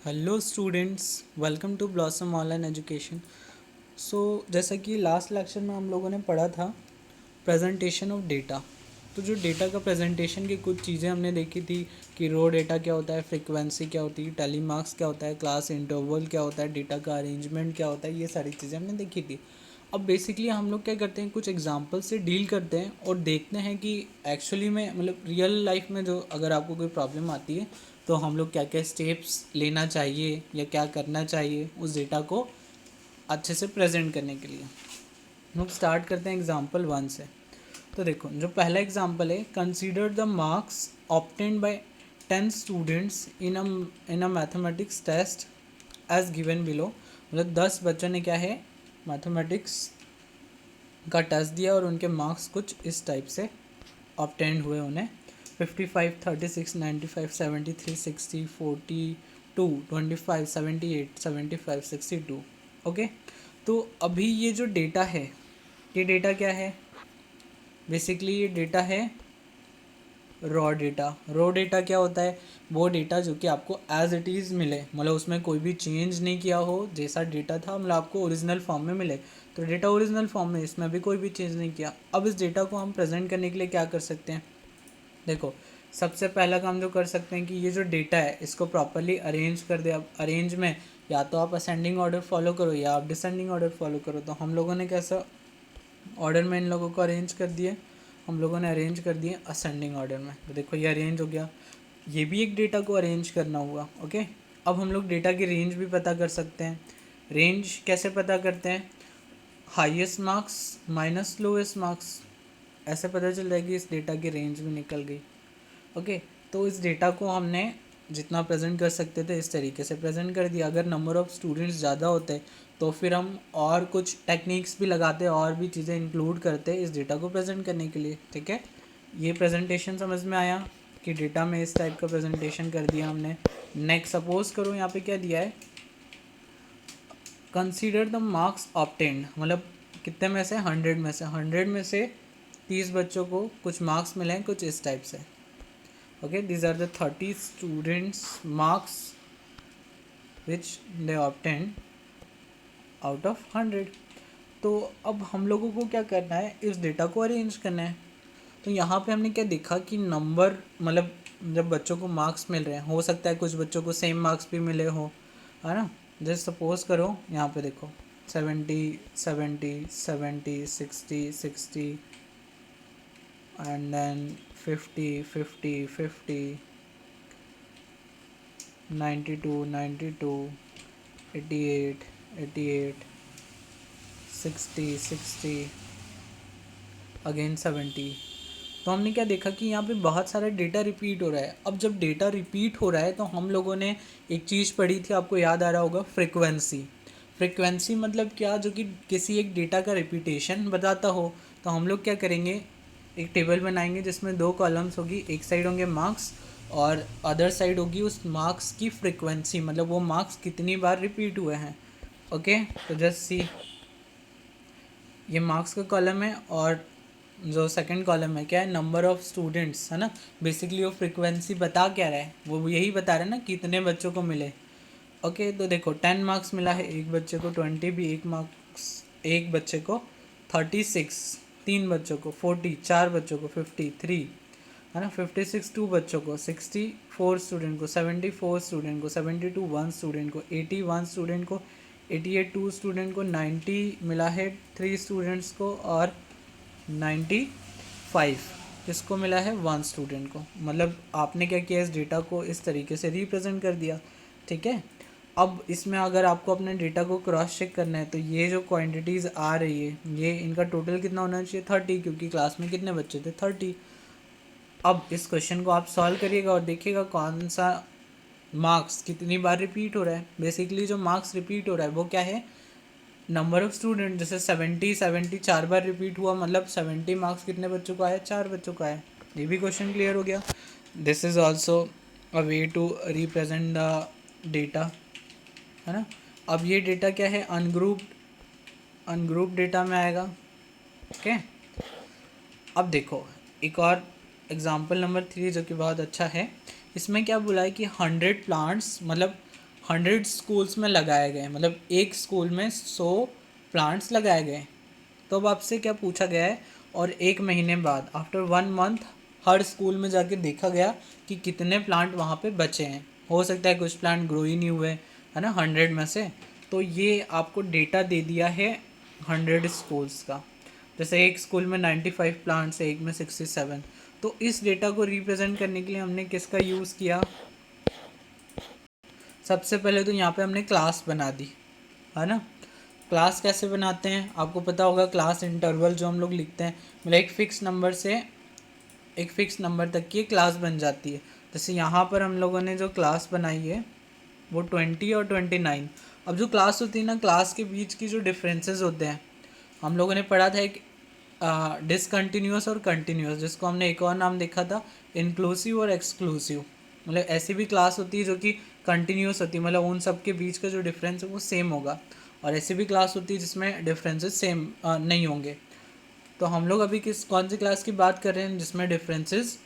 Hello students, welcome to Blossom online education. जैसा कि last lecture में हम लोगों ने पढ़ा था प्रेजेंटेशन ऑफ डेटा। तो जो डेटा का प्रेजेंटेशन की कुछ चीज़ें हमने देखी थी कि रो डेटा क्या होता है, फ्रीक्वेंसी क्या होती है, टेली मार्क्स क्या होता है, क्लास इंटरवल क्या होता है, डेटा का अरेंजमेंट क्या होता है, ये सारी चीज़ें हमने देखी थी। अब बेसिकली हम लोग क्या करते हैं, कुछ एग्जांपल से डील करते हैं और देखते हैं कि एक्चुअली में मतलब रियल लाइफ में जो अगर आपको कोई प्रॉब्लम आती है तो हम लोग क्या क्या स्टेप्स लेना चाहिए या क्या करना चाहिए उस डेटा को अच्छे से प्रेजेंट करने के लिए। हम लोग स्टार्ट करते हैं एग्जांपल 1 से। तो देखो, जो पहला एग्जांपल है, consider the marks obtained by 10 students in a mathematics test as given below. मतलब 10 बच्चों ने क्या है, मैथमेटिक्स का टेस्ट दिया और उनके मार्क्स कुछ इस टाइप से ऑब्टेंड हुए उन्हें 55, 36, 95, 73, 60, 42, 25, 78, 75, 62। ओके, तो अभी ये जो डेटा है, ये डेटा क्या है, बेसिकली ये डेटा है रॉ डेटा। रॉ डेटा क्या होता है, वो डेटा जो कि आपको एज इट इज़ मिले, मतलब उसमें कोई भी चेंज नहीं किया हो, जैसा डेटा था मतलब आपको ओरिजिनल फॉर्म में मिले। तो डेटा ओरिजिनल फॉर्म में, इसमें भी कोई भी चेंज नहीं किया। अब इस डेटा को हम प्रेजेंट करने के लिए क्या कर सकते हैं, देखो सबसे पहला काम जो कर सकते हैं कि ये जो डेटा है इसको प्रॉपरली अरेंज कर दे। अब अरेंज में या तो आप असेंडिंग ऑर्डर फॉलो करो या आप डिसेंडिंग ऑर्डर फॉलो करो। तो हम लोगों ने कैसा ऑर्डर में इन लोगों को अरेंज कर दिए, हम लोगों ने अरेंज कर दिए असेंडिंग ऑर्डर में। तो देखो ये अरेंज हो गया, ये भी एक डेटा को अरेंज करना हुआ। ओके, अब हम लोग डेटा की रेंज भी पता कर सकते हैं। रेंज कैसे पता करते हैं, highest marks minus lowest marks, ऐसे पता चल जाएगी इस डेटा की रेंज भी निकल गई। ओके, तो इस डेटा को हमने जितना प्रेजेंट कर सकते थे इस तरीके से प्रेजेंट कर दिया। अगर नंबर ऑफ़ स्टूडेंट्स ज़्यादा होते तो फिर हम और कुछ टेक्निक्स भी लगाते और भी चीज़ें इंक्लूड करते इस डेटा को प्रेजेंट करने के लिए। ठीक है, ये प्रेजेंटेशन समझ में आया कि डेटा में इस टाइप का प्रेजेंटेशन कर दिया हमने। नेक्स्ट सपोज करो यहाँ पे क्या दिया है, कंसीडर द मार्क्स ऑब्टेन्ड, मतलब कितने में से, 100 में से 30 बच्चों को कुछ मार्क्स मिले हैं कुछ इस टाइप से। okay, these are the 30 students marks which they obtained out of 100। तो अब हम लोगों को क्या करना है, इस डेटा को अरेंज करना है। तो यहाँ पे हमने क्या देखा कि नंबर, मतलब जब बच्चों को मार्क्स मिल रहे हैं, हो सकता है कुछ बच्चों को सेम मार्क्स भी मिले हो, है ना। जैसे सपोज करो यहाँ पे देखो 70, 70, 70, 60, 60 एंड देन 50, 50, 50, 92, 92, 88, 88, 60, 60, अगेन 70। तो हमने क्या देखा कि यहाँ पे बहुत सारा डेटा रिपीट हो रहा है। अब जब डेटा रिपीट हो रहा है तो हम लोगों ने एक चीज़ पढ़ी थी, आपको याद आ रहा होगा, फ्रिक्वेंसी। फ्रिक्वेंसी मतलब क्या, जो कि किसी एक डेटा का रिपीटेशन बताता हो। तो हम लोग क्या करेंगे, एक टेबल बनाएंगे जिसमें दो कॉलम्स होगी, एक साइड होंगे मार्क्स और अदर साइड होगी उस मार्क्स की फ्रिक्वेंसी, मतलब वो मार्क्स कितनी बार रिपीट हुए हैं। ओके, तो जस्ट सी, ये मार्क्स का कॉलम है और जो सेकंड कॉलम है क्या है, नंबर ऑफ़ स्टूडेंट्स, है ना। बेसिकली वो फ्रिक्वेंसी बता क्या रहा है, वो यही बता रहा है ना कितने बच्चों को मिले। ओके, तो देखो 10 मार्क्स मिला है एक बच्चे को, 20 भी एक मार्क्स एक बच्चे को, 36 तीन बच्चों को, 40 चार बच्चों को, 53, है ना, 56 टू बच्चों को, 64 स्टूडेंट को, 74 स्टूडेंट को, 72 वन स्टूडेंट को, 81 स्टूडेंट को, 88 टू स्टूडेंट को, 90 मिला है 3 स्टूडेंट्स को और 95 किसको मिला है, 1 स्टूडेंट को। मतलब आपने क्या किया, इस डेटा को इस तरीके से रिप्रेजेंट कर दिया। ठीक है, अब इसमें अगर आपको अपने डेटा को क्रॉस चेक करना है तो ये जो क्वांटिटीज़ आ रही है ये इनका टोटल कितना होना चाहिए, 30, क्योंकि क्लास में कितने बच्चे थे, 30। अब इस क्वेश्चन को आप सॉल्व करिएगा और देखिएगा कौन सा मार्क्स कितनी बार रिपीट हो रहा है। बेसिकली जो मार्क्स रिपीट हो रहा है वो क्या है, नंबर ऑफ स्टूडेंट। जैसे 70 70 चार बार रिपीट हुआ, मतलब 70 मार्क्स कितने बच्चों को आया, 4 बच्चों को आया। ये भी क्वेश्चन क्लियर हो गया। This is also a way to represent the data, है ना। अब ये डेटा क्या है, अनग्रुप्ड डेटा में आएगा। ओके, अब देखो एक और एग्जाम्पल नंबर 3 जो कि बहुत अच्छा है। इसमें क्या बोला है कि 100 प्लांट्स, मतलब 100 स्कूल्स में लगाए गए, मतलब एक स्कूल में 100 प्लांट्स लगाए गए। तो अब आपसे क्या पूछा गया है, और 1 महीने बाद आफ्टर 1 मंथ हर स्कूल में जाके देखा गया कि कितने प्लांट वहाँ पे बचे हैं। हो सकता है कुछ प्लांट ग्रो ही नहीं हुए, है ना, 100 में से। तो ये आपको डेटा दे दिया है 100 स्कूल्स का। जैसे एक स्कूल में 95 प्लांट्स है, एक में 67। तो इस डेटा को रिप्रेजेंट करने के लिए हमने किसका यूज़ किया? सबसे पहले तो यहाँ पे हमने क्लास बना दी, है ना। क्लास कैसे बनाते हैं आपको पता होगा, क्लास इंटरवल जो हम लोग लिखते हैं, मतलब एक फ़िक्स नंबर से एक फ़िक्स नंबर तक की क्लास बन जाती है। जैसे यहाँ पर हम लोगों ने जो क्लास बनाई है वो 20 और 29। अब जो क्लास होती है ना, क्लास के बीच की जो डिफरेंसेस होते हैं, हम लोगों ने पढ़ा था एक डिसकंटिन्यूस और कंटिन्यूस, जिसको हमने एक और नाम देखा था इंक्लूसिव और एक्सक्लूसिव। मतलब ऐसी भी क्लास होती है जो कि कंटिन्यूस होती है, मतलब उन सब के बीच का जो डिफरेंस है वो सेम होगा, और ऐसी भी क्लास होती है जिसमें डिफरेंसेस सेम नहीं होंगे। तो हम लोग अभी कौन सी क्लास की बात कर रहे हैं जिसमें डिफरेंसेस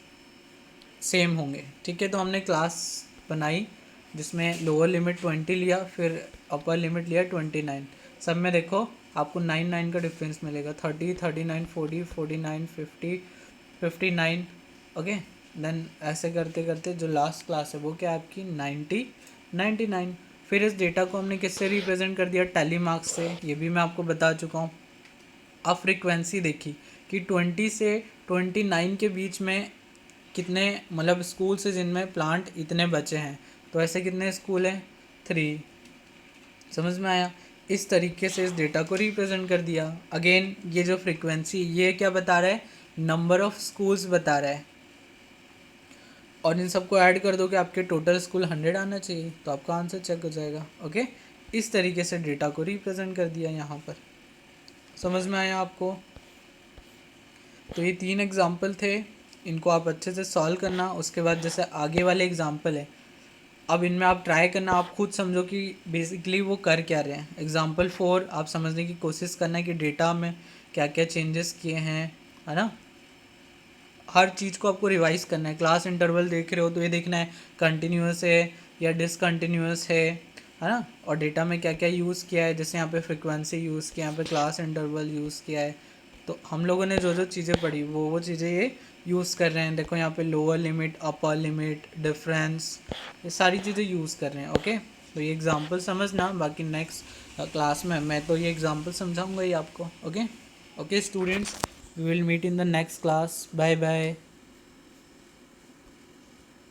सेम होंगे, ठीक है। तो हमने क्लास बनाई जिसमें लोअर लिमिट 20 लिया, फिर अपर लिमिट लिया 29। सब में देखो आपको 9 का डिफरेंस मिलेगा, 30, 39, 40, 49, 50, 59। ओके, देन ऐसे करते करते जो लास्ट क्लास है वो क्या है आपकी 90, 99। फिर इस डेटा को हमने किससे रिप्रेजेंट कर दिया? टैली मार्क्स से। ये भी मैं आपको बता चुका हूँ। अब फ्रीक्वेंसी देखी कि 20 से 29 के बीच में कितने, मतलब स्कूल से जिनमें प्लांट इतने बचे हैं। तो ऐसे कितने स्कूल हैं? 3। समझ में आया? इस तरीके से इस डेटा को रिप्रेजेंट कर दिया। अगेन ये जो फ्रीक्वेंसी, ये क्या बता रहा है? नंबर ऑफ स्कूल्स बता रहा है। और इन सबको ऐड कर दो कि आपके टोटल स्कूल 100 आना चाहिए, तो आपका आंसर चेक हो जाएगा। ओके, इस तरीके से डेटा को रिप्रेजेंट कर दिया यहाँ पर। समझ में आया आपको? तो ये 3 एग्जाम्पल थे, इनको आप अच्छे से सॉल्व करना। उसके बाद जैसे आगे वाले एग्जाम्पल है, अब इनमें आप ट्राई करना, आप खुद समझो कि बेसिकली वो कर क्या रहे हैं। एग्जाम्पल 4 आप समझने की कोशिश करना है कि डेटा में क्या क्या चेंजेस किए हैं, है ना। हर चीज़ को आपको रिवाइज करना है। क्लास इंटरवल देख रहे हो तो ये देखना है कंटिन्यूस है या डिसकंटिन्यूस है ना। और डेटा में क्या क्या यूज़ किया है, जैसे यहाँ पे फ्रिक्वेंसी यूज़ किया, यहाँ पे क्लास इंटरवल यूज़ किया है। तो हम लोगों ने जो जो चीज़ें पढ़ी वो चीज़ें ये यूज़ कर रहे हैं। देखो यहाँ पे lower limit, upper limit, difference, ये सारी चीज़ें यूज़ कर रहे हैं। ओके, तो ये एग्जांपल समझना, बाकी नेक्स्ट क्लास में मैं तो ये एग्जांपल समझाऊंगा ही आपको। Okay okay students, we will meet in the next class. Bye bye.